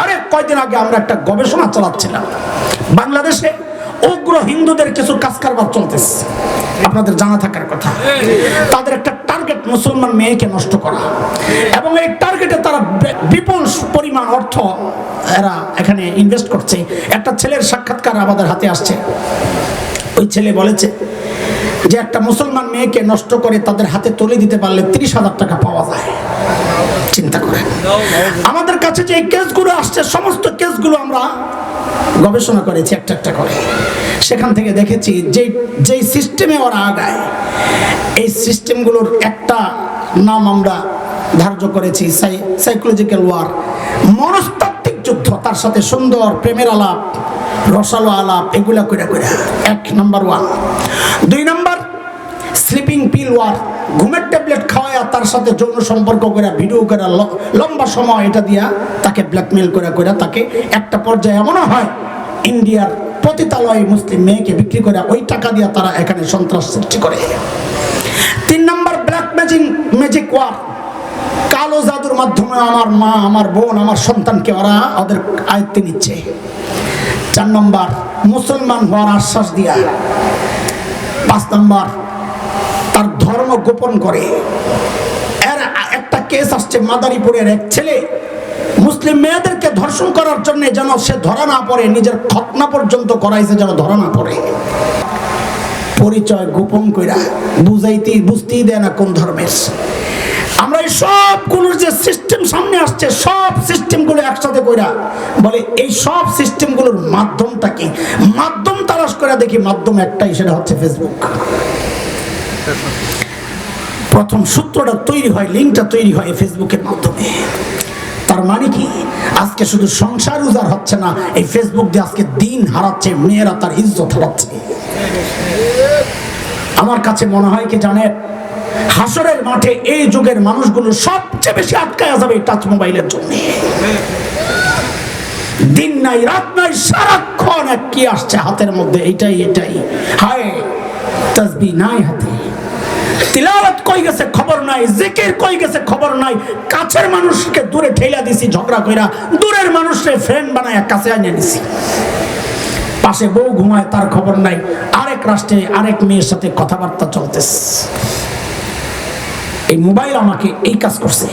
আরে কয়দিন আগে আমরা একটা গবেষণা চালাচ্ছিলাম, বাংলাদেশে উগ্র হিন্দুদের কিছু কাজ কারবার চলতেছে, আপনাদের জানা থাকার কথা। তাদের একটা টার্গেট মুসলমান মেয়েকে নষ্ট করা, এবং এই টার্গেটে তারা বিপুল পরিমাণ অর্থ এরা এখানে ইনভেস্ট করছে। একটা ছেলের সাক্ষাৎকার আমাদের হাতে আসছে, ওই ছেলে বলেছে যে একটা মুসলমান মেয়েকে নষ্ট করে তাদের হাতে তুলে দিতে পারলে 30,000 টাকা পাওয়া যায়। চিন্তা করেন, আমাদের কাছে যে কেসগুলো আসছে সমস্ত কেসগুলো আমরা গবেষণা করেছি একটা একটা করে। সেখান থেকে দেখেছি যে সিস্টেমে ওরা আগায়, এই সিস্টেমগুলোর একটা নাম আমরা ধার্য করেছি সাইকোলজিক্যাল ওয়ার, মনস্তাত্ত্বিক যুদ্ধ। তার সাথে সুন্দর প্রেমের আলাপ, রসালো আলাপ, এগুলা করে করে 1 number 1। 2 number sleeping pill or, ঘুমের ট্যাবলেট খাওয়ায়া তার সাথে যৌন সম্পর্ক করে ভিডিও করে লম্বা সময় এটা দিয়া তাকে ব্ল্যাকমেল করে করে তাকে একটা পর্যায়ে এমনও হয় ইন্ডিয়ার পতিতালয়ে মুসলিম মেয়েকে বিক্রি করে ওই টাকা দিয়া তারা এখানে সন্ত্রাস সৃষ্টি করে। 3 নাম্বার ব্ল্যাক ম্যাজিক ওয়ার, কালো জাদুর মাধ্যমে আমার মা, আমার বোন, আমার সন্তানকে ওরা ওদের আয়ত্তে নিচ্ছে। 4 নম্বর মুসলমান হওয়ার আশ্বাস দিয়া। 5 নম্বর তার ধর্ম গোপন করে। এর একটা কেস আসছে মাদারীপুরের এক ছেলে মুসলিম মেয়েদেরকে ধর্ষণ করার জন্য যেন সে ধরা না পড়ে, নিজের খতনা পর্যন্ত করাইছে যেন ধরা না পড়ে। পরিচয় গোপন কইরা বুঝতেই দেয় না কোন ধর্মের। আমরা এই সবগুলোর যে সিস্টেম সামনে আসছে, সব সিস্টেমগুলো একসাথে কইরা বলে এই সব সিস্টেমগুলোর মাধ্যমটা কি? মাধ্যম তালাশ করে দেখি মাধ্যম একটাই, সেটা হচ্ছে ফেসবুক। প্রথম সূত্রটা তৈরি হয়, লিঙ্কটা তৈরি হয় ফেসবুকের মাধ্যমে। তার মানে কি, আজকে শুধু সংসার উজাড় হচ্ছে না, এই ফেসবুক দিয়ে আজকে দিন হারাচ্ছে, মেয়েরা তার ইজ্জত হারাচ্ছে। আমার কাছে মনে হয় কি জানেন, হাসরের মাঠে এই যুগের মানুষগুলো সবচেয়ে বেশি আটকায়া যাবে টাচ মোবাইলের জন্য। দিন নাই রাত নাই, সারাক্ষণ কি আসছে হাতের মধ্যে, এটাই হায় তাসবিহ নাই হাতে, তিলাওয়াত কই গেছে খবর নাই, জিকির কই গেছে খবর নাই। কাছের মানুষকে দূরে ঠেলা দিছি ঝগড়া কইরা, দূরের মানুষকে ফ্রেন্ড বানায়া কাছে আনিয়ে দিছি। পাশে বউ ঘুমায়, তার খবর নাই, আরেক রাষ্ট্রে আরেক মেয়ের সাথে কথাবার্তা চলতেছে। এই মোবাইল আমাকে এই কাজ করছে।